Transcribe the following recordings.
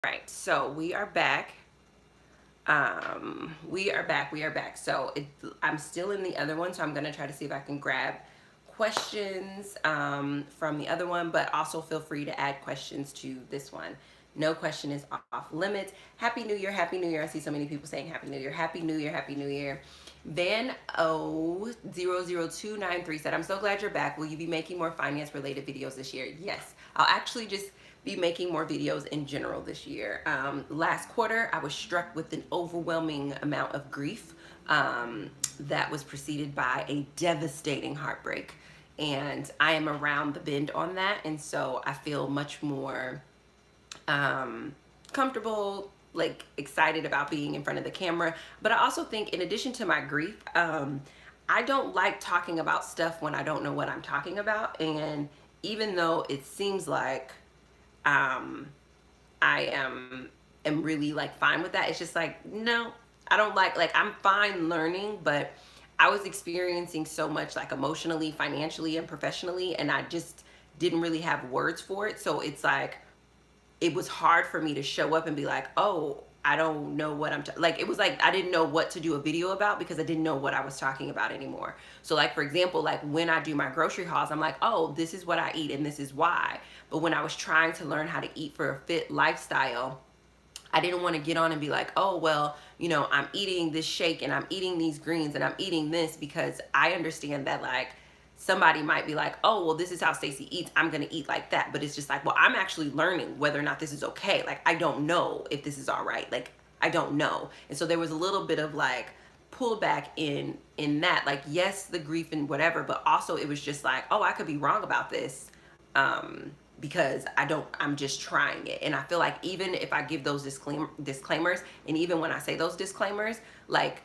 Right, so we are back. We are back. So I'm still in the other one, so I'm gonna try to see if I can grab questions from the other one, but also feel free to add questions to this one. No question is off limits. Happy New Year, Happy New Year. I see so many people saying Happy New Year, Happy New Year, Happy New Year. Van O00293 said, I'm so glad you're back. Will you be making more finance related videos this year? Yes, I'll actually just be making more videos in general this year. Last quarter, I was struck with an overwhelming amount of grief that was preceded by a devastating heartbreak. And I am around the bend on that. And so I feel much more comfortable, like excited about being in front of the camera. But I also think, in addition to my grief, I don't like talking about stuff when I don't know what I'm talking about. And even though it seems like I am really like fine with that, it's just like, no, I don't like I'm fine learning, but I was experiencing so much, like emotionally, financially, and professionally, and I just didn't really have words for it. So it's like it was hard for me to show up and be like, oh, I don't know what like, it was like I didn't know what to do a video about because I didn't know what I was talking about anymore. So like, for example, like when I do my grocery hauls, I'm like, oh, this is what I eat and this is why. But when I was trying to learn how to eat for a fit lifestyle, I didn't want to get on and be like, oh, well, I'm eating this shake and I'm eating these greens and I'm eating this, because I understand that, like, somebody might be like, oh, well, this is how Stacey eats, I'm going to eat like that. But it's just like, well, I'm actually learning whether or not this is okay. Like, I don't know if this is all right. Like, I don't know. And so there was a little bit of like pullback in that, like, yes, the grief and whatever, but also it was just like, oh, I could be wrong about this. Because I'm just trying it. And I feel like even if I give those disclaimers, and even when I say those disclaimers, like,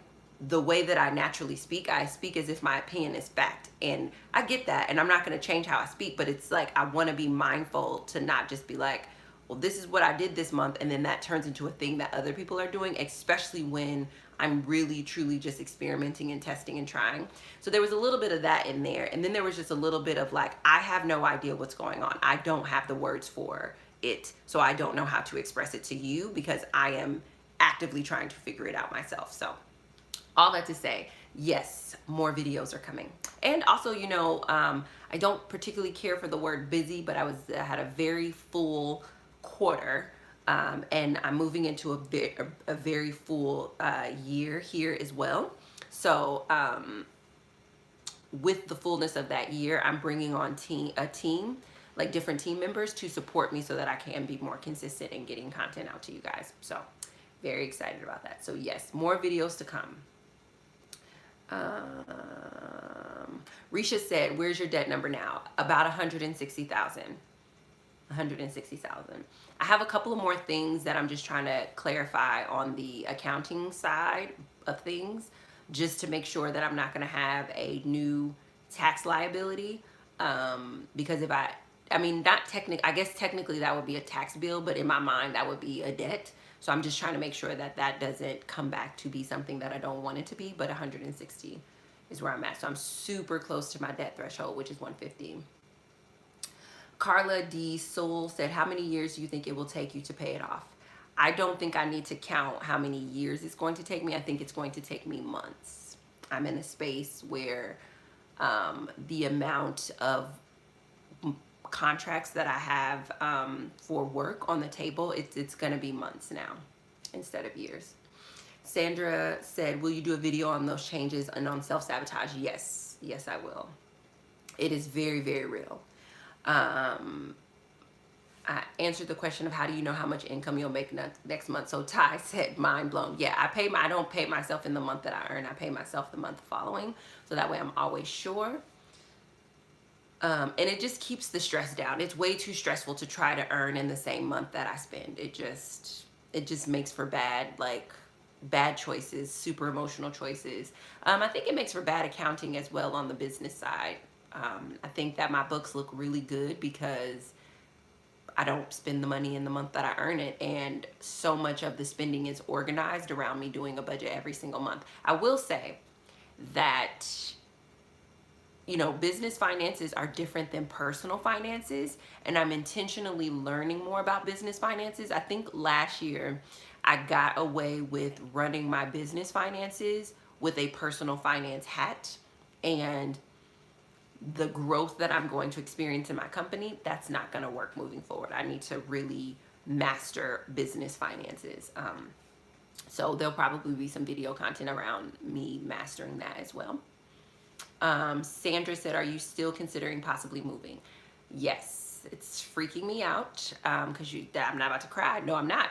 the way that I speak as if my opinion is fact. And I get that, and I'm not going to change how I speak, but it's like, I want to be mindful to not just be like, well, this is what I did this month, and then that turns into a thing that other people are doing, especially when I'm really truly just experimenting and testing and trying. So there was a little bit of that in there. And then there was just a little bit of like, I have no idea what's going on. I don't have the words for it. So I don't know how to express it to you, because I am actively trying to figure it out myself. So all that to say, yes, more videos are coming. And also, I don't particularly care for the word busy, but I had a very full quarter, and I'm moving into a very full year here as well. So with the fullness of that year, I'm bringing on a team, like different team members, to support me so that I can be more consistent in getting content out to you guys. So very excited about that. So yes, more videos to come. Risha said, where's your debt number now? About 160,000. 160,000. I have a couple of more things that I'm just trying to clarify on the accounting side of things, just to make sure that I'm not going to have a new tax liability. Because I guess technically that would be a tax bill, but in my mind that would be a debt. So I'm just trying to make sure that that doesn't come back to be something that I don't want it to be. But 160 is where I'm at. So I'm super close to my debt threshold, which is 150. Carla D. Soul said, how many years do you think it will take you to pay it off? I don't think I need to count how many years it's going to take me. I think it's going to take me months. I'm in a space where the amount of contracts that I have for work on the table, it's going to be months now instead of years. Sandra said, will you do a video on those changes and on self-sabotage? Yes. Yes, I will. It is very, very real. I answered the question of how do you know how much income you'll make next month. So Ty said, mind blown. Yeah, I don't pay myself in the month that I earn. I pay myself the month following. So that way I'm always sure. And it just keeps the stress down. It's way too stressful to try to earn in the same month that I spend. It just makes for bad choices, super emotional choices. I think it makes for bad accounting as well on the business side. I think that my books look really good because I don't spend the money in the month that I earn it, and so much of the spending is organized around me doing a budget every single month. I will say that business finances are different than personal finances, and I'm intentionally learning more about business finances. I think last year I got away with running my business finances with a personal finance hat, and the growth that I'm going to experience in my company, that's not going to work moving forward. I need to really master business finances. So there'll probably be some video content around me mastering that as well. Sandra said, are you still considering possibly moving? Yes, it's freaking me out because I'm not about to cry. No, I'm not.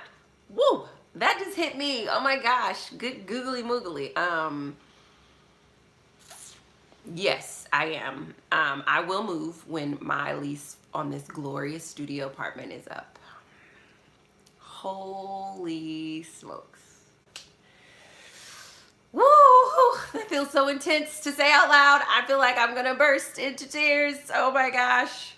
Woo! That just hit me. Oh my gosh. Good googly moogly. Yes, I am. I will move when my lease on this glorious studio apartment is up. Holy smokes. Woo! That feels so intense to say out loud. I feel like I'm gonna burst into tears. Oh my gosh.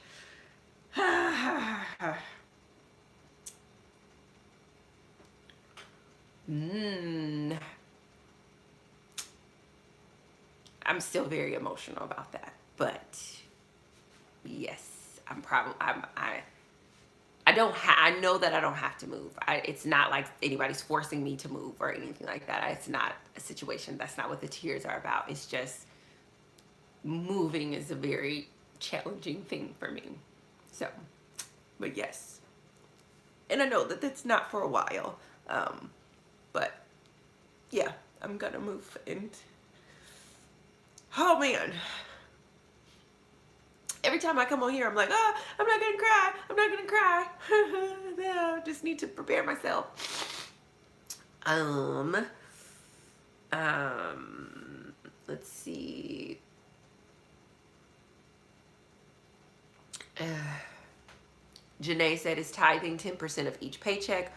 I'm still very emotional about that, but yes, I know that I don't have to move. It's not like anybody's forcing me to move or anything like that. It's not a situation. That's not what the tears are about. It's just moving is a very challenging thing for me. So, but yes. And I know that that's not for a while. But yeah, I'm gonna move, and oh man. Every time I come on here, I'm like, oh, I'm not gonna cry. I'm not gonna cry. No, just need to prepare myself. Let's see. Janae said, is tithing 10% of each paycheck?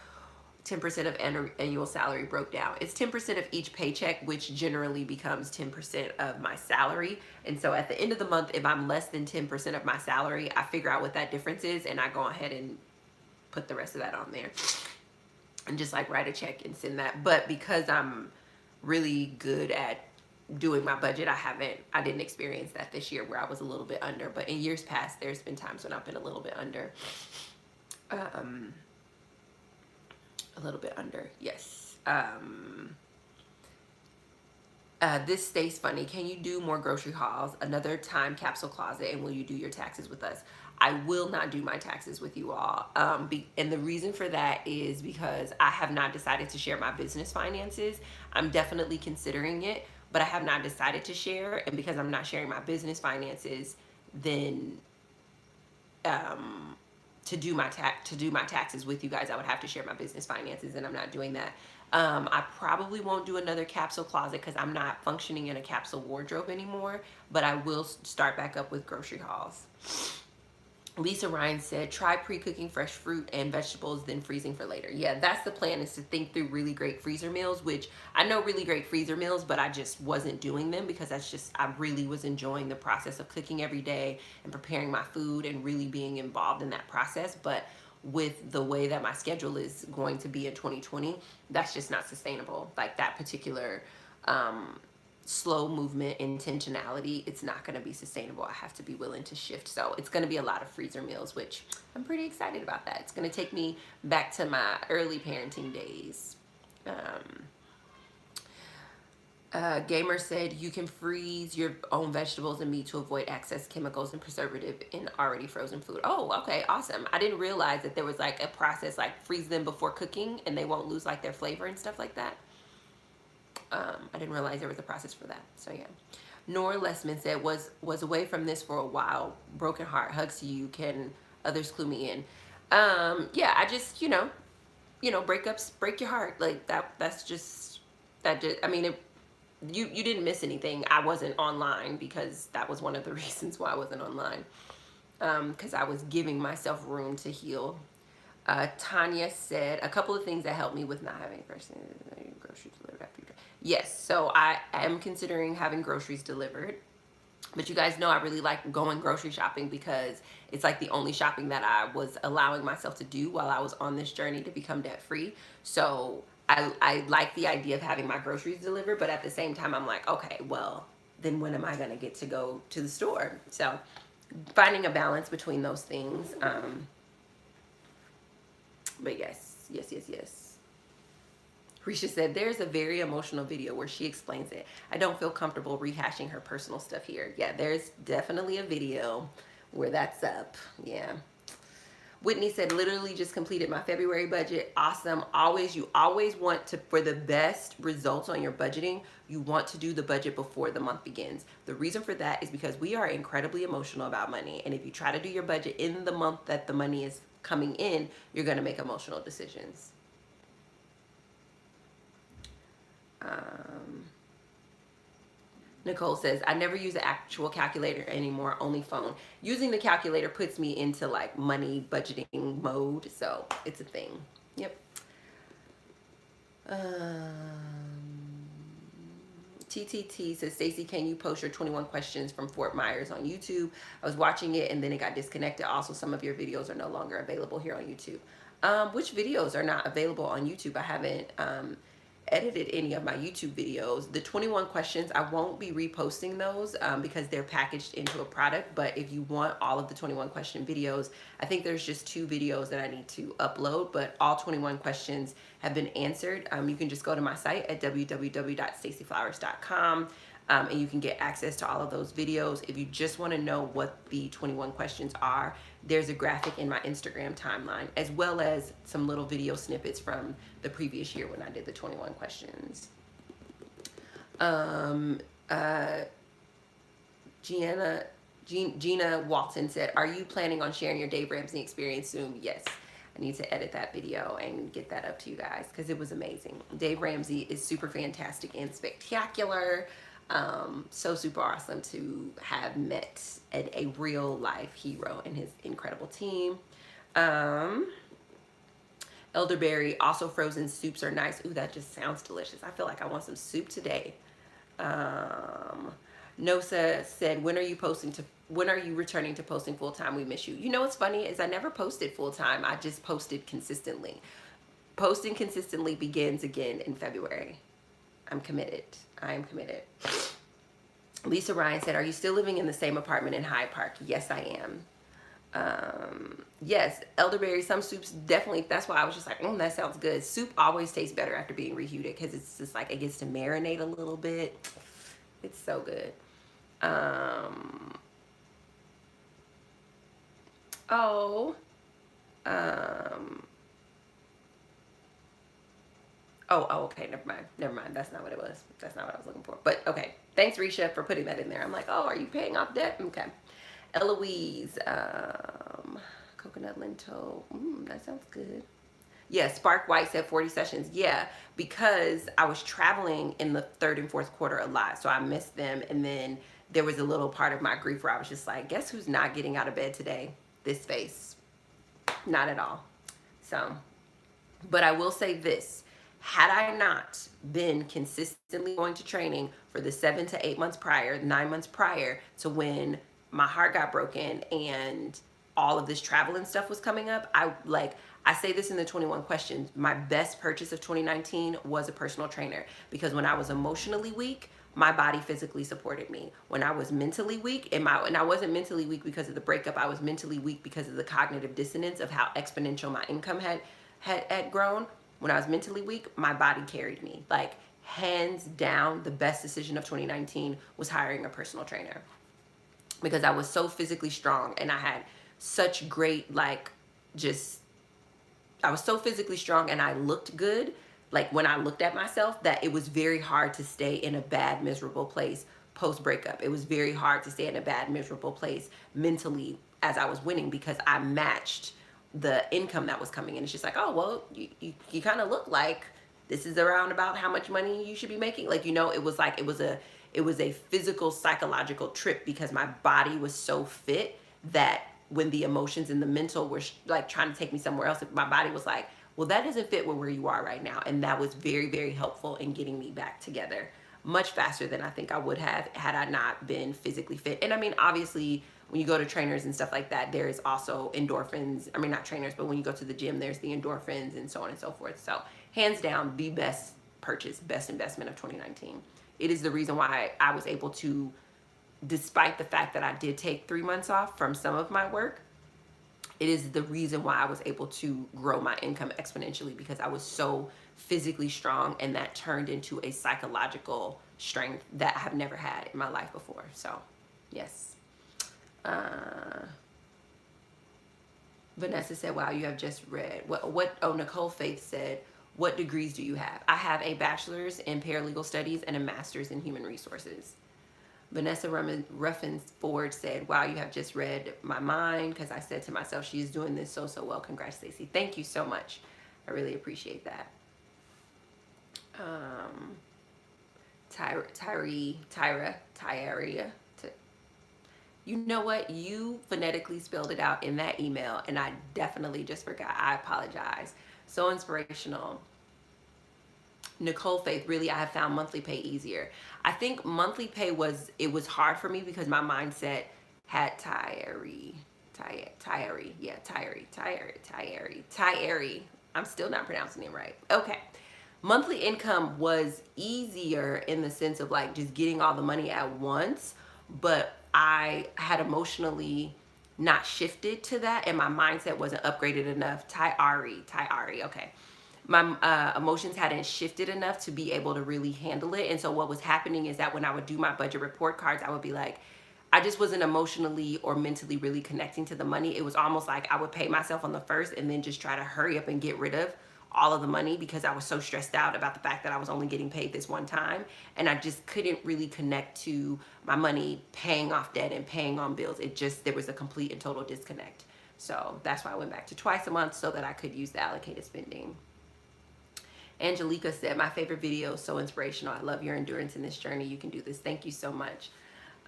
10% of annual salary broke down. It's 10% of each paycheck, which generally becomes 10% of my salary. And so at the end of the month, if I'm less than 10% of my salary, I figure out what that difference is, and I go ahead and put the rest of that on there and just like write a check and send that. But because I'm really good at doing my budget, I didn't experience that this year where I was a little bit under. But in years past, there's been times when I've been a little bit under. A little bit under, yes. This stays funny. Can you do more grocery hauls? Another time capsule closet, and will you do your taxes with us? I will not do my taxes with you all. And the reason for that is because I have not decided to share my business finances. I'm definitely considering it, but I have not decided to share. And because I'm not sharing my business finances, then to do my taxes with you guys, I would have to share my business finances, and I'm not doing that. I probably won't do another capsule closet because I'm not functioning in a capsule wardrobe anymore, but I will start back up with grocery hauls. Lisa Ryan said, try pre-cooking fresh fruit and vegetables, then freezing for later. Yeah, that's the plan, is to think through really great freezer meals, which I know really great freezer meals, but I just wasn't doing them because I really was enjoying the process of cooking every day and preparing my food and really being involved in that process. But with the way that my schedule is going to be in 2020, that's just not sustainable. Like that particular slow movement intentionality, it's not going to be sustainable. I have to be willing to shift. So it's going to be a lot of freezer meals, which I'm pretty excited about. That it's going to take me back to my early parenting days. Gamer said, you can freeze your own vegetables and meat to avoid excess chemicals and preservative in already frozen food. Oh, okay, awesome. I didn't realize that there was like a process, like freeze them before cooking and they won't lose like their flavor and stuff like that. I didn't realize there was a process for that. So yeah. Nora Lessman said, was away from this for a while. Broken heart. Hugs to you. Can others clue me in? Yeah, I just, breakups break your heart. Like that's just, I mean, you didn't miss anything. I wasn't online because that was one of the reasons why I wasn't online. Because I was giving myself room to heal. Tanya said, a couple of things that helped me with not having groceries delivered after you. Yes, so I am considering having groceries delivered. But you guys know I really like going grocery shopping because it's like the only shopping that I was allowing myself to do while I was on this journey to become debt free. So I like the idea of having my groceries delivered, but at the same time I'm like, okay, well, then when am I going to get to go to the store? So finding a balance between those things. But yes. Risha said, there's a very emotional video where she explains it. I don't feel comfortable rehashing her personal stuff here. Yeah, there's definitely a video where that's up. Yeah. Whitney said, literally just completed my February budget. Awesome. You always want to, for the best results on your budgeting, you want to do the budget before the month begins. The reason for that is because we are incredibly emotional about money. And if you try to do your budget in the month that the money is coming in, you're going to make emotional decisions. Nicole says, I never use an actual calculator anymore, only phone. Using the calculator puts me into like money budgeting mode, so it's a thing. Yep. TTT says, Stacey, can you post your 21 questions from Fort Myers on YouTube? I was watching it and then it got disconnected. Also, some of your videos are no longer available here on YouTube. Which videos are not available on YouTube? I haven't edited any of my YouTube videos. The 21 questions, I won't be reposting those because they're packaged into a product. But if you want all of the 21 question videos, I think there's just 2 videos that I need to upload, but all 21 questions have been answered. You can just go to my site at www.staceyflowers.com. And you can get access to all of those videos. If you just want to know what the 21 questions are, there's a graphic in my Instagram timeline, as well as some little video snippets from the previous year when I did the 21 questions. Gina Walton said, are you planning on sharing your Dave Ramsey experience soon? Yes. I need to edit that video and get that up to you guys because it was amazing. Dave Ramsey is super fantastic and spectacular. So super awesome to have met a real life hero and his incredible team. Elderberry, also frozen soups are nice. Ooh, that just sounds delicious. I feel like I want some soup today. Nosa said, when are you returning to posting full time? We miss you. You know what's funny is I never posted full time. I just posted consistently. Posting consistently begins again in February. I'm committed. I am committed. Lisa Ryan said, are you still living in the same apartment in Hyde Park? Yes, I am. Yes, elderberry, some soups definitely, that's why I was just like, that sounds good. Soup always tastes better after being reheated because it's just like it gets to marinate a little bit. It's so good. Okay, never mind. That's not what it was. That's not what I was looking for. But okay, thanks Risha for putting that in there. I'm like, oh, are you paying off debt? Okay. Eloise, coconut linto. That sounds good. Yeah, Spark White said 40 sessions. Yeah, because I was traveling in the 3rd and 4th quarter a lot, so I missed them. And then there was a little part of my grief where I was just like, guess who's not getting out of bed today? This face. Not at all. So, but I will say this. Had I not been consistently going to training for the 7 to 8 months prior, 9 months prior to when my heart got broken and all of this travel and stuff was coming up, I say this in the 21 questions, my best purchase of 2019 was a personal trainer, because when I was emotionally weak, my body physically supported me. When I was mentally weak, and I wasn't mentally weak because of the breakup, I was mentally weak because of the cognitive dissonance of how exponential my income had grown. When I was mentally weak, my body carried me. Like, hands down, the best decision of 2019 was hiring a personal trainer, because I was so physically strong and I had such great, I was so physically strong and I looked good, like when I looked at myself, that it was very hard to stay in a bad, miserable place post breakup. It was very hard to stay in a bad, miserable place mentally as I was winning, because I matched the income that was coming in. It's just like, oh, well, you kind of look like this is around about how much money you should be making. It was like, it was a physical, psychological trip, because my body was so fit that when the emotions and the mental were like trying to take me somewhere else, my body was like, well, that doesn't fit where you are right now. And that was very, very helpful in getting me back together much faster than I think I would have had I not been physically fit. And I mean, obviously, when you go to trainers and stuff like that, there is also endorphins. I mean, not trainers, but when you go to the gym, there's the endorphins and so on and so forth. So hands down, the best purchase, best investment of 2019. it is the reason why I was able to, despite the fact that I did take 3 months off from some of my work, it is the reason why I was able to grow my income exponentially, because I was so physically strong, and that turned into a psychological strength that I have never had in my life before. So, yes. Vanessa said, wow, you have just read. Oh, Nicole Faith said, what degrees do you have? I have a bachelor's in paralegal studies and a master's in human resources. Vanessa Ruffins Ford said, wow, you have just read my mind, because I said to myself, she is doing this so well. Congrats, Stacey. Thank you so much. I really appreciate that. Tyria. You know what? You phonetically spelled it out in that email, and I definitely just forgot. I apologize. So inspirational. Nicole Faith, really, I have found monthly pay easier. I think monthly pay was hard for me because my mindset had Tyrie. I'm still not pronouncing it right. Okay. Monthly income was easier in the sense of like just getting all the money at once, but I had emotionally not shifted to that, and my mindset wasn't upgraded enough. Tyari, okay. My emotions hadn't shifted enough to be able to really handle it. And so what was happening is that when I would do my budget report cards, I would be like, I just wasn't emotionally or mentally really connecting to the money. It was almost like I would pay myself on the first and then just try to hurry up and get rid of all of the money, because I was so stressed out about the fact that I was only getting paid this one time, and I just couldn't really connect to my money paying off debt and paying on bills. There was a complete and total disconnect. So that's why I went back to twice a month, so that I could use the allocated spending. Angelica said, my favorite video, so inspirational. I love your endurance in this journey. You can do this. Thank you so much.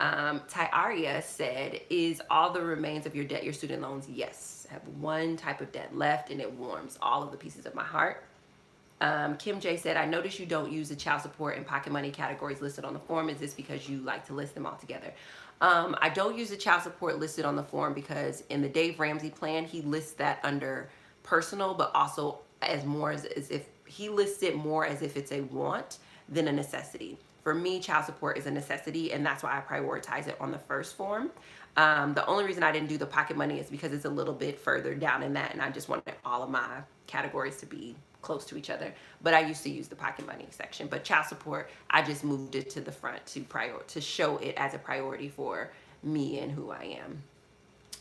Tyaria said, is all the remains of your debt your student loans? Yes. I have one type of debt left, and it warms all of the pieces of my heart. Kim J said, I noticed you don't use the child support and pocket money categories listed on the form. Is this because you like to list them all together? I don't use the child support listed on the form because in the Dave Ramsey plan, he lists that under personal, but also as if he lists it more as if it's a want than a necessity. For me, child support is a necessity, and that's why I prioritize it on the first form. The only reason I didn't do the pocket money is because it's a little bit further down in that, and I just wanted all of my categories to be close to each other. But I used to use the pocket money section. But child support, I just moved it to the front to show it as a priority for me and who I am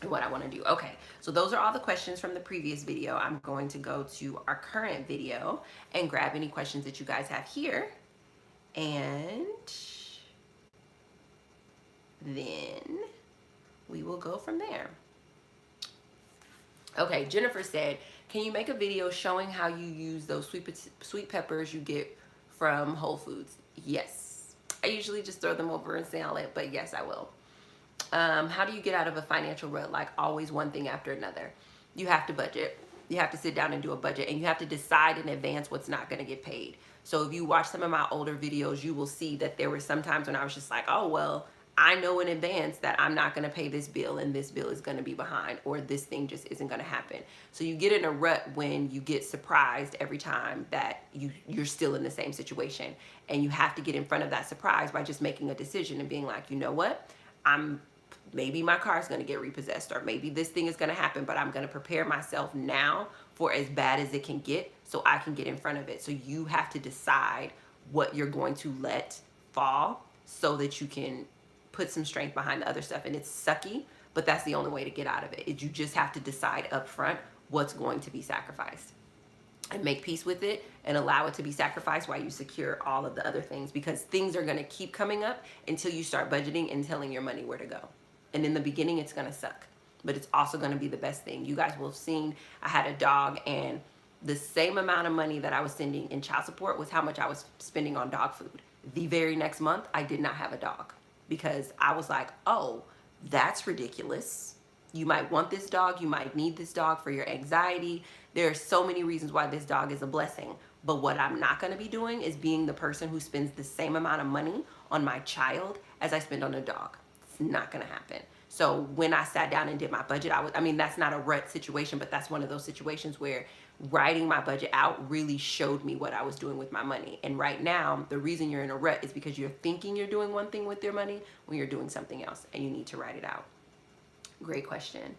and what I want to do. Okay, so those are all the questions from the previous video. I'm going to go to our current video and grab any questions that you guys have here. And then we will go from there. Okay, Jennifer said, can you make a video showing how you use those sweet peppers you get from Whole Foods? Yes. I usually just throw them over and sell it, but yes, I will. How do you get out of a financial rut? Like always one thing after another. You have to budget. You have to sit down and do a budget, and you have to decide in advance what's not going to get paid. So if you watch some of my older videos, you will see that there were some times when I was just like, oh, well, I know in advance that I'm not going to pay this bill, and this bill is going to be behind, or this thing just isn't going to happen. So you get in a rut when you get surprised every time that you're still in the same situation, and you have to get in front of that surprise by just making a decision and being like, you know what, maybe my car is going to get repossessed, or maybe this thing is going to happen, but I'm going to prepare myself now for as bad as it can get so I can get in front of it. So you have to decide what you're going to let fall so that you can put some strength behind the other stuff. And it's sucky, but that's the only way to get out of it. You just have to decide up front what's going to be sacrificed and make peace with it and allow it to be sacrificed while you secure all of the other things, because things are going to keep coming up until you start budgeting and telling your money where to go. And in the beginning, it's going to suck, but it's also going to be the best thing. You guys will have seen I had a dog, and the same amount of money that I was sending in child support was how much I was spending on dog food. The very next month, I did not have a dog because I was like, oh, that's ridiculous. You might want this dog. You might need this dog for your anxiety. There are so many reasons why this dog is a blessing. But what I'm not going to be doing is being the person who spends the same amount of money on my child as I spend on a dog. It's not going to happen. So when I sat down and did my budget, that's not a rut situation, but that's one of those situations where writing my budget out really showed me what I was doing with my money. And right now, the reason you're in a rut is because you're thinking you're doing one thing with your money when you're doing something else, and you need to write it out. Great question.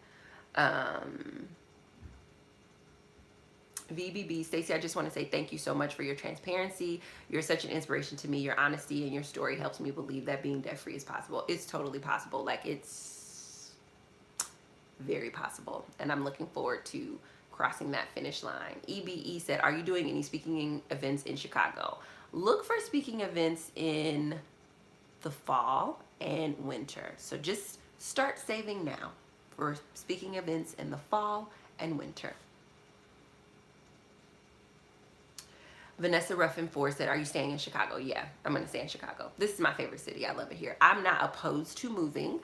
VBB, Stacey, I just want to say thank you so much for your transparency. You're such an inspiration to me. Your honesty and your story helps me believe that being debt free is possible. It's totally possible. Like, it's very possible. And I'm looking forward to crossing that finish line. EBE said, are you doing any speaking events in Chicago? Look for speaking events in the fall and winter. So just start saving now for speaking events in the fall and winter. Vanessa Ruffin 4 said, are you staying in Chicago? Yeah, I'm going to stay in Chicago. This is my favorite city. I love it here. I'm not opposed to moving.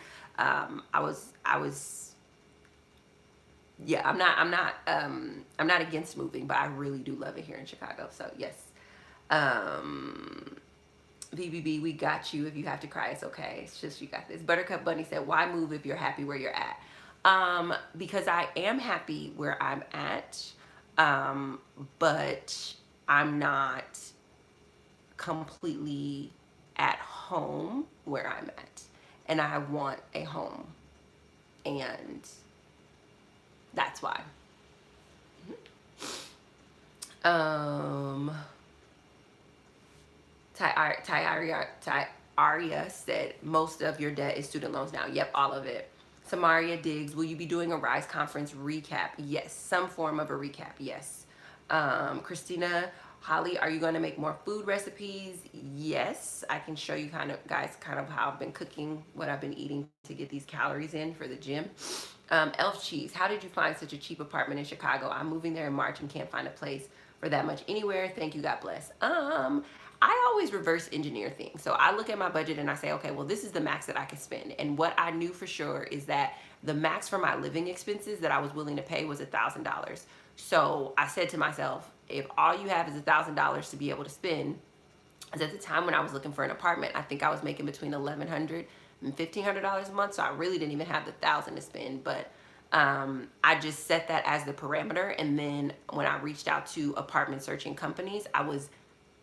Yeah, I'm not against moving, but I really do love it here in Chicago. So yes. VBB, we got you. If you have to cry, it's okay. It's just, you got this. Buttercup Bunny said, why move if you're happy where you're at? Because I am happy where I'm at. But I'm not completely at home where I'm at. And I want a home. And that's why. Aria said, most of your debt is student loans now. Yep, all of it. Samaria Diggs, will you be doing a Rise conference recap? Yes, some form of a recap, yes. Christina Holly, are you going to make more food recipes? Yes, I can show you guys kind of how I've been cooking, what I've been eating to get these calories in for the gym. Elf Cheese, how did you find such a cheap apartment in Chicago? I'm moving there in March and can't find a place for that much anywhere. Thank you, God bless. I always reverse engineer things. So I look at my budget and I say, okay, well, this is the max that I can spend. And what I knew for sure is that the max for my living expenses that I was willing to pay was $1,000. So I said to myself, if all you have is $1,000 to be able to spend, because at the time when I was looking for an apartment, I think I was making between $1,100 and $1,500 a month. So I really didn't even have the $1,000 to spend, but I just set that as the parameter. And then when I reached out to apartment searching companies, I was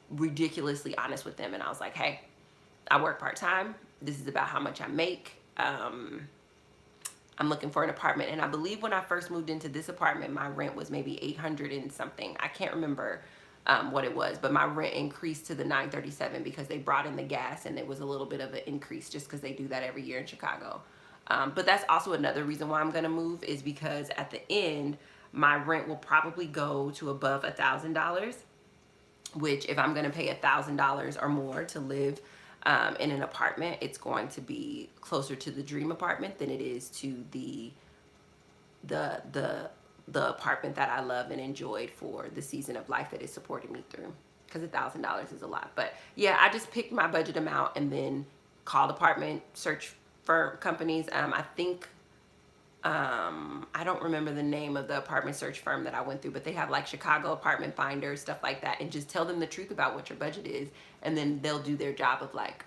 ridiculously honest with them. And I was like, hey, I work part-time. This is about how much I make. I'm looking for an apartment. And I believe when I first moved into this apartment, my rent was maybe $800 and something. I can't remember what it was, but my rent increased to the $937 because they brought in the gas, and it was a little bit of an increase just because they do that every year in Chicago. But that's also another reason why I'm going to move, is because at the end, my rent will probably go to above $1,000, which if I'm going to pay $1,000 or more to live in an apartment, it's going to be closer to the dream apartment than it is to the apartment that I love and enjoyed for the season of life that it supported me through. Because $1,000 is a lot. But yeah, I just picked my budget amount and then called apartment search firm companies. I think I don't remember the name of the apartment search firm that I went through, but they have like Chicago Apartment Finder, stuff like that, and just tell them the truth about what your budget is, and then they'll do their job of like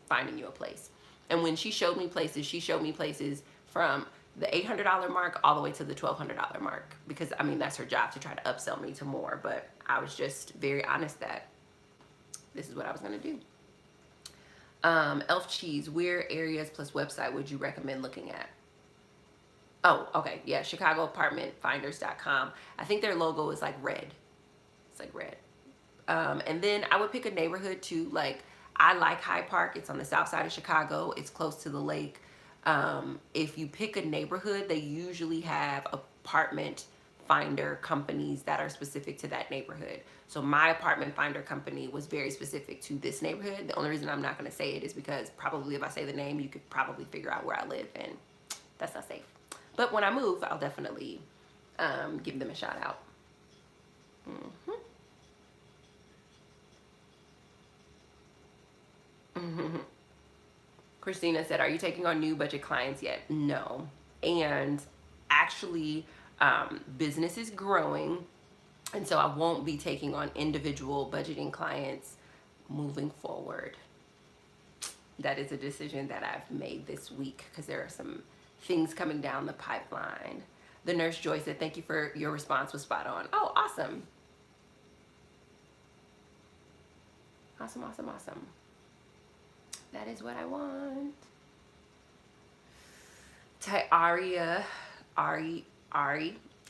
finding you a place. And when she showed me places from the $800 mark all the way to the $1,200 mark, because I mean, that's her job to try to upsell me to more, but I was just very honest that this is what I was going to do. Elf Cheese, where areas plus website would you recommend looking at? Oh, okay. Yeah, ChicagoApartmentFinders.com. I think their logo is like red. It's like red. And then I would pick a neighborhood too. Like, I like Hyde Park. It's on the south side of Chicago. It's close to the lake. If you pick a neighborhood, they usually have apartment finder companies that are specific to that neighborhood. So my apartment finder company was very specific to this neighborhood. The only reason I'm not going to say it is because probably if I say the name, you could probably figure out where I live, and that's not safe. But when I move, I'll definitely give them a shout out. Christina said, are you taking on new budget clients yet? No. And actually, business is growing. And so I won't be taking on individual budgeting clients moving forward. That is a decision that I've made this week because there are some things coming down the pipeline. The nurse Joy said, thank you for your response, was spot on. Oh, awesome. Awesome, awesome, awesome. That is what I want. Ari,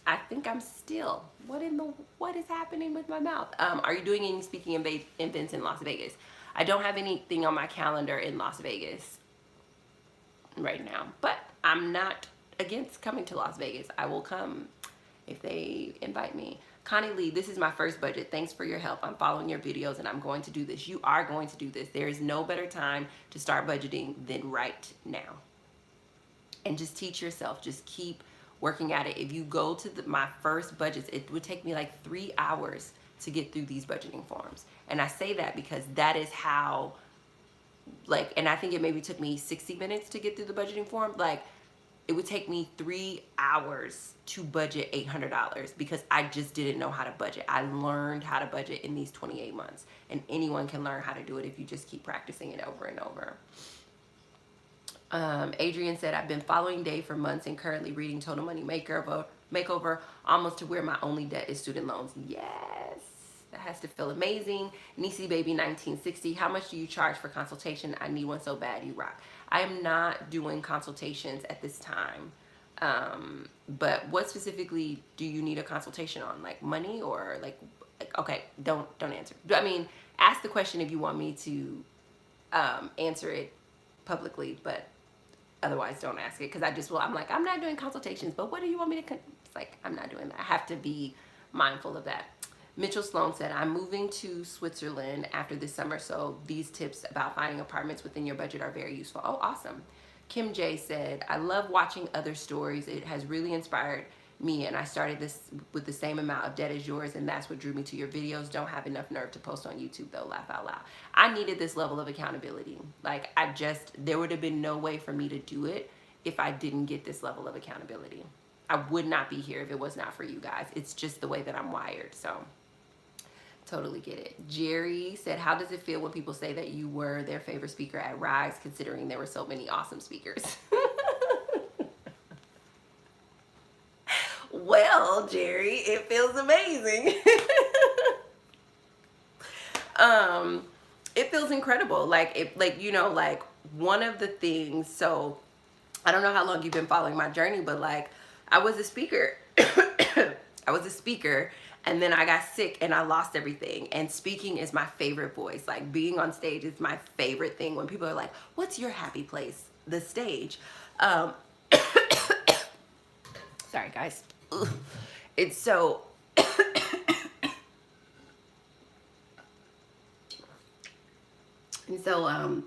I think I'm still. What is happening with my mouth? Are you doing any speaking events in Las Vegas? I don't have anything on my calendar in Las Vegas right now, but I'm not against coming to Las Vegas. I will come if they invite me. Connie Lee, this is my first budget. Thanks for your help. I'm following your videos and I'm going to do this. You are going to do this. There is no better time to start budgeting than right now. And just teach yourself. Just keep working at it. If you go to my first budgets, it would take me like 3 hours to get through these budgeting forms. And I say that because that is how, like, and I think it maybe took me 60 minutes to get through the budgeting form. Like, it would take me 3 hours to budget $800 because I just didn't know how to budget. I learned how to budget in these 28 months. And anyone can learn how to do it if you just keep practicing it over and over. Adrian said, I've been following Dave for months and currently reading Total Money Makeover almost to where my only debt is student loans. Yes, that has to feel amazing. Niecy Baby 1960, how much do you charge for consultation? I need one so bad, you rock. I am not doing consultations at this time. But what specifically do you need a consultation on? Like money or like okay, don't answer. I mean, ask the question if you want me to answer it publicly, but otherwise don't ask it, because I'm like, I'm not doing consultations, but what do you want me to it's like, I'm not doing that. I have to be mindful of that. Mitchell Sloan said, I'm moving to Switzerland after this summer, so these tips about finding apartments within your budget are very useful. Oh, awesome. Kim J said, I love watching other stories. It has really inspired me, and I started this with the same amount of debt as yours, and that's what drew me to your videos. Don't have enough nerve to post on YouTube though, laugh out loud. I needed this level of accountability. Like, there would have been no way for me to do it if I didn't get this level of accountability. I would not be here if it was not for you guys. It's just the way that I'm wired, so totally get it. Jerry said, how does it feel when people say that you were their favorite speaker at Rise, considering there were so many awesome speakers? Well, Jerry, it feels amazing. It feels incredible. Like, like one of the things, so I don't know how long you've been following my journey, but like I was a speaker. I was a speaker, and then I got sick and I lost everything. And speaking is my favorite voice. Like, being on stage is my favorite thing. When people are like, what's your happy place? The stage. Sorry, guys. Ugh. It's so and so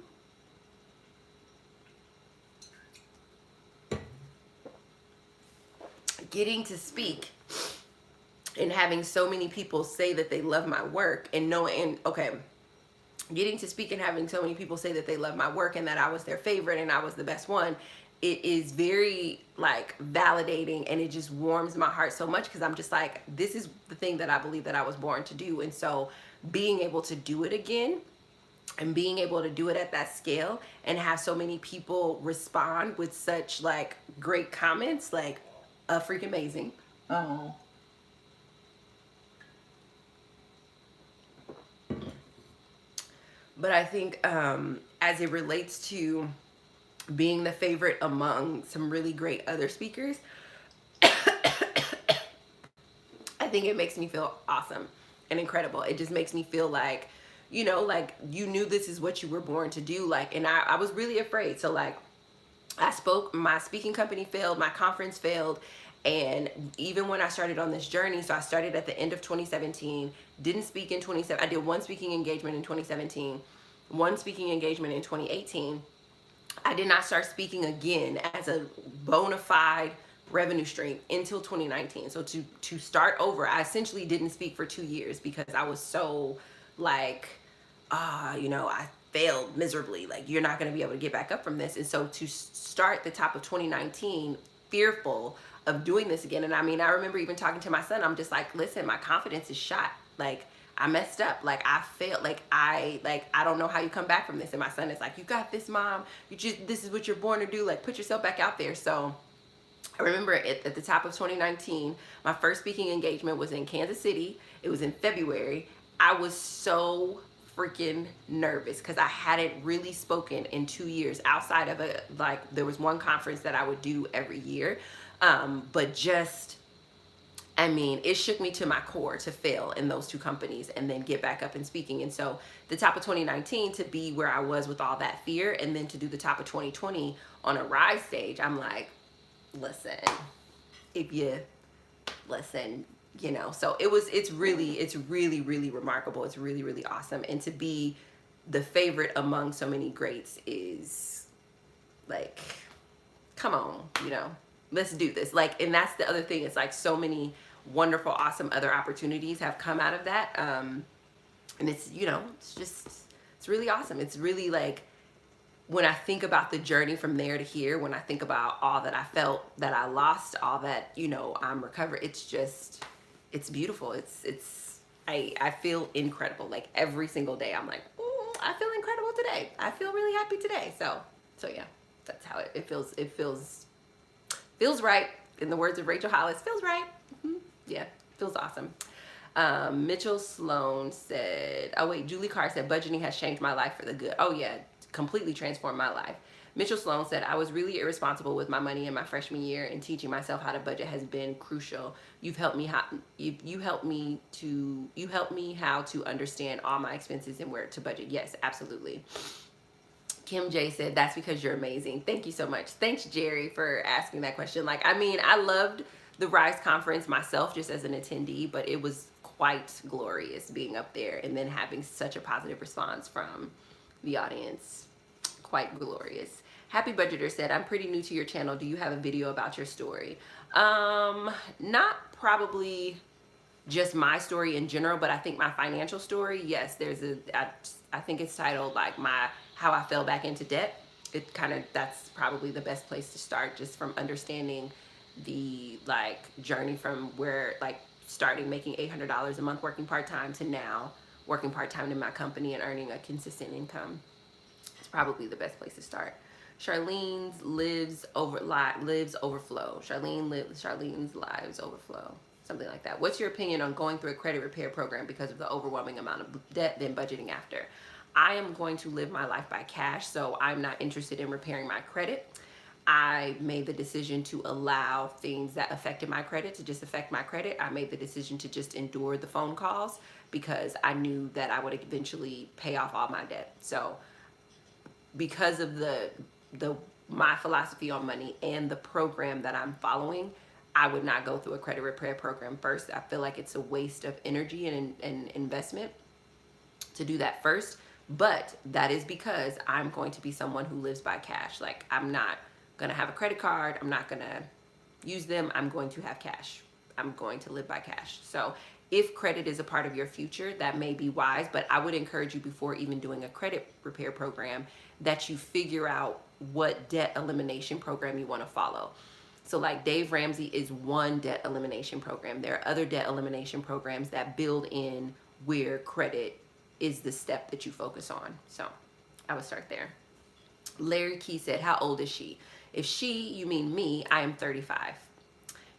getting to speak and having so many people say that they love my work, and getting to speak and having so many people say that they love my work and that I was their favorite and I was the best one, it is very like validating, and it just warms my heart so much, because I'm just like, this is the thing that I believe that I was born to do. And so being able to do it again and being able to do it at that scale and have so many people respond with such like great comments, like freaking amazing. Oh. But I think as it relates to being the favorite among some really great other speakers, I think it makes me feel awesome and incredible. It just makes me feel like, like you knew this is what you were born to do. Like, and I was really afraid. So like I spoke, my speaking company failed, my conference failed. And even when I started on this journey, so I started at the end of 2017, didn't speak in 2017. I did one speaking engagement in 2017, one speaking engagement in 2018. I did not start speaking again as a bona fide revenue stream until 2019. So to start over, I essentially didn't speak for 2 years because I was so like, I failed miserably. Like, you're not going to be able to get back up from this. And so to start the top of 2019, fearful of doing this again. And I mean, I remember even talking to my son, I'm just like, listen, my confidence is shot. Like, I messed up. Like, I failed. I don't know how you come back from this. And my son is like, you got this, mom. This is what you're born to do. Like, put yourself back out there. So I remember at the top of 2019, my first speaking engagement was in Kansas City. It was in February. I was so freaking nervous because I hadn't really spoken in 2 years outside of there was one conference that I would do every year. But just, I mean, it shook me to my core to fail in those two companies and then get back up and speaking. And so the top of 2019 to be where I was with all that fear, and then to do the top of 2020 on a rise stage, I'm like, listen, if you listen, so it's really remarkable. It's really awesome. And to be the favorite among so many greats is like, come on, let's do this. Like, and that's the other thing. It's like so many wonderful, awesome other opportunities have come out of that. And it's, it's really awesome. It's really like, when I think about the journey from there to here, when I think about all that I felt that I lost, all that, I'm recovered, it's beautiful. I feel incredible. Like every single day I'm like, I feel incredible today. I feel really happy today. So yeah, that's how it feels. It feels right. In the words of Rachel Hollis, feels right. Yeah, feels awesome. Mitchell Sloan said, oh wait, Julie Carr said, budgeting has changed my life for the good. Oh yeah, completely transformed my life. Mitchell Sloan said, I was really irresponsible with my money in my freshman year, and teaching myself how to budget has been crucial. You helped me how to understand all my expenses and where to budget. Yes, absolutely. Kim J said, that's because you're amazing. Thank you so much. Thanks, Jerry, for asking that question. Like, I mean, I loved the Rise conference myself just as an attendee, but it was quite glorious being up there and then having such a positive response from the audience. Quite glorious. Happy Budgeter said, I'm pretty new to your channel. Do you have a video about your story? Not probably just my story in general, but I think my financial story, yes, I think it's titled like how I fell back into debt. That's probably the best place to start, just from understanding the journey from where starting making $800 a month working part-time to now working part-time in my company and earning a consistent income. It's probably the best place to start. Charlene's lives overflow. Charlene's lives overflow. Something like that. What's your opinion on going through a credit repair program because of the overwhelming amount of debt, then budgeting after? I am going to live my life by cash, so I'm not interested in repairing my credit. I made the decision to allow things that affected my credit to just affect my credit. I made the decision to just endure the phone calls because I knew that I would eventually pay off all my debt. So because of my philosophy on money and the program that I'm following, I would not go through a credit repair program first. I feel like it's a waste of energy and investment to do that first. But that is because I'm going to be someone who lives by cash. Like, I'm not going to have a credit card. I'm not going to use them. I'm going to have cash. I'm going to live by cash. So if credit is a part of your future, that may be wise, but I would encourage you, before even doing a credit repair program, that you figure out what debt elimination program you want to follow. So like Dave Ramsey is one debt elimination program. There are other debt elimination programs that build in where credit is the step that you focus on. So I would start there. Larry Key said, how old is she? If she, you mean me, I am 35.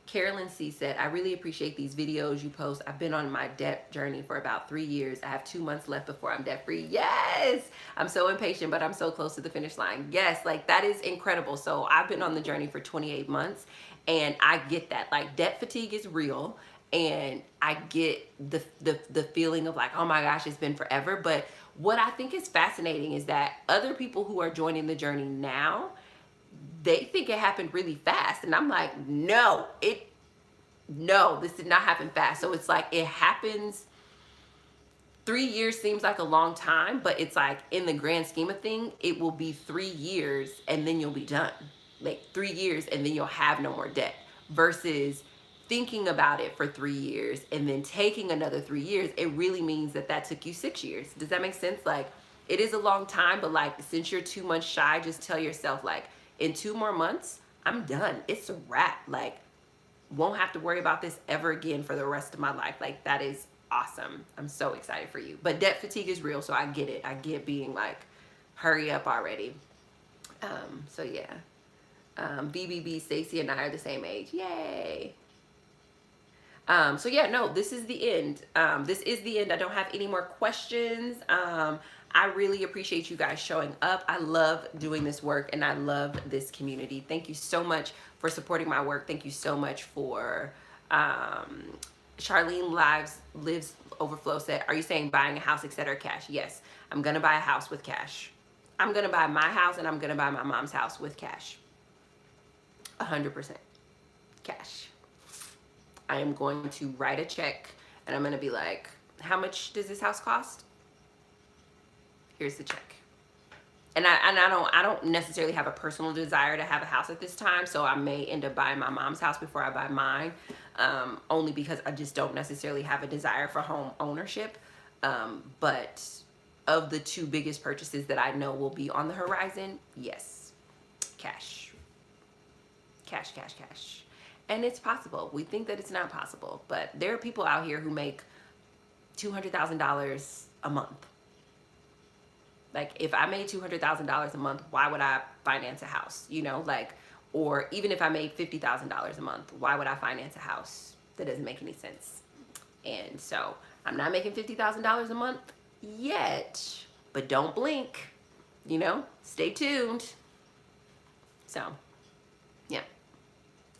Carolyn C said, I really appreciate these videos you post. I've been on my debt journey for about 3 years. I have 2 months left before I'm debt free. Yes, I'm so impatient, but I'm so close to the finish line. Yes, like that is incredible. So I've been on the journey for 28 months and I get that. Like, debt fatigue is real, and I get the feeling of like, oh my gosh, it's been forever. But what I think is fascinating is that other people who are joining the journey now, they think it happened really fast. And I'm like, no, this did not happen fast. So it's like, it happens. 3 years seems like a long time, but it's like, in the grand scheme of things, it will be 3 years and then you'll be done. Like 3 years and then you'll have no more debt, versus thinking about it for 3 years and then taking another 3 years. It really means that took you 6 years. Does that make sense? Like, it is a long time, but like, since you're 2 months shy, just tell yourself like, in 2 more months, I'm done. It's a wrap. Like, won't have to worry about this ever again for the rest of my life. Like, that is awesome. I'm so excited for you. But debt fatigue is real, so I get it. I get being like, hurry up already. So yeah. BBB, Stacey and I are the same age. Yay. So yeah, no, this is the end. This is the end. I don't have any more questions. I really appreciate you guys showing up. I love doing this work and I love this community. Thank you so much for supporting my work. Thank you so much for Charlene Lives Overflow said, are you saying buying a house, etc. cash? Yes, I'm gonna buy a house with cash. I'm gonna buy my house and I'm gonna buy my mom's house with cash. 100% cash. I am going to write a check and I'm going to be like, how much does this house cost? Here's the check. And I don't necessarily have a personal desire to have a house at this time, so I may end up buying my mom's house before I buy mine, only because I just don't necessarily have a desire for home ownership. But of the two biggest purchases that I know will be on the horizon, yes, cash. Cash, cash, cash. And it's possible. We think that it's not possible, but there are people out here who make $200,000 a month. Like, if I made $200,000 a month, why would I finance a house? You know, like, or even if I made $50,000 a month, why would I finance a house? That doesn't make any sense. And so I'm not making $50,000 a month yet, but don't blink, you know, stay tuned. So, yeah.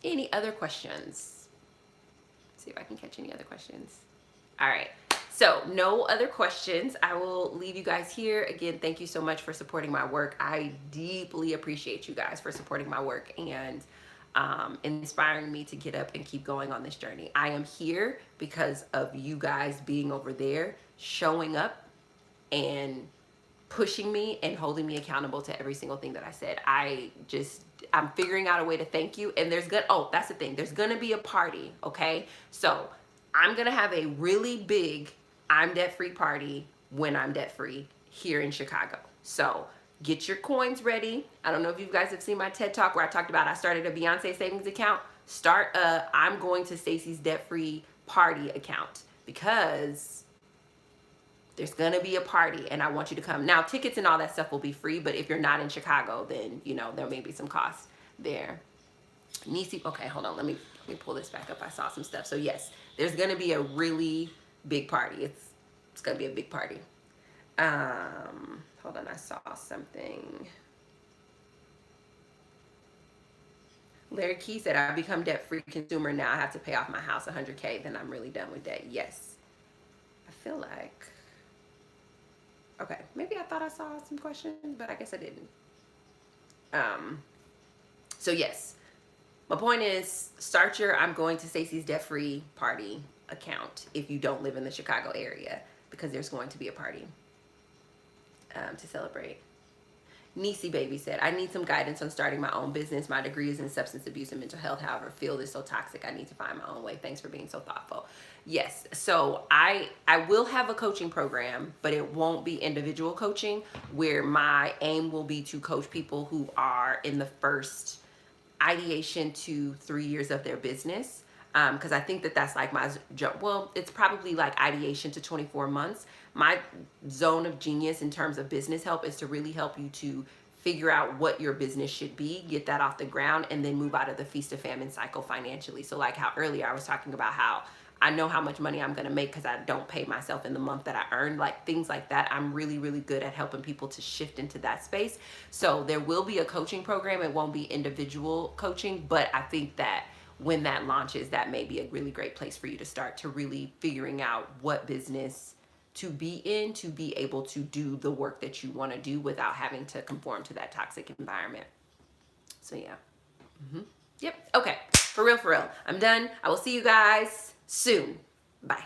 Any other questions? Let's see if I can catch any other questions. All right. So no other questions. I will leave you guys here. Again, thank you so much for supporting my work. I deeply appreciate you guys for supporting my work and inspiring me to get up and keep going on this journey. I am here because of you guys being over there, showing up and pushing me and holding me accountable to every single thing that I said. I'm figuring out a way to thank you. And that's the thing. There's gonna be a party, okay? So I'm gonna have a really big I'm debt free party when I'm debt free here in Chicago. So get your coins ready. I don't know if you guys have seen my TED Talk where I talked about I started a Beyonce savings account. Start a I'm going to Stacey's debt free party account because there's gonna be a party and I want you to come. Now, tickets and all that stuff will be free, but if you're not in Chicago, then, you know, there may be some costs there. Nisi, okay, hold on, let me pull this back up. I saw some stuff. So yes, there's gonna be a really big party. It's gonna be a big party. Hold on, I saw something. Larry Key said, I become debt-free consumer now. I have to pay off my house $100K, then I'm really done with debt. Yes. I feel like, okay, maybe I thought I saw some questions, but I guess I didn't. So yes, my point is start your I'm going to Stacey's debt-free party account if you don't live in the Chicago area, because there's going to be a party to celebrate. Nisi Baby said, I need some guidance on starting my own business. My degree is in substance abuse and mental health. However, field is so toxic. I need to find my own way. Thanks for being so thoughtful. Yes. So I will have a coaching program, but it won't be individual coaching, where my aim will be to coach people who are in the first ideation to 3 years of their business. Because I think that that's like my, well, it's probably like ideation to 24 months. My zone of genius in terms of business help is to really help you to figure out what your business should be, get that off the ground, and then move out of the feast of famine cycle financially. So like how earlier I was talking about how I know how much money I'm going to make because I don't pay myself in the month that I earn, like things like that. I'm really, really good at helping people to shift into that space. So there will be a coaching program. It won't be individual coaching, but I think that when that launches, that may be a really great place for you to start to really figuring out what business to be in, to be able to do the work that you want to do without having to conform to that toxic environment. So yeah. Yep. Okay. For real. I'm done. I will see you guys soon. Bye.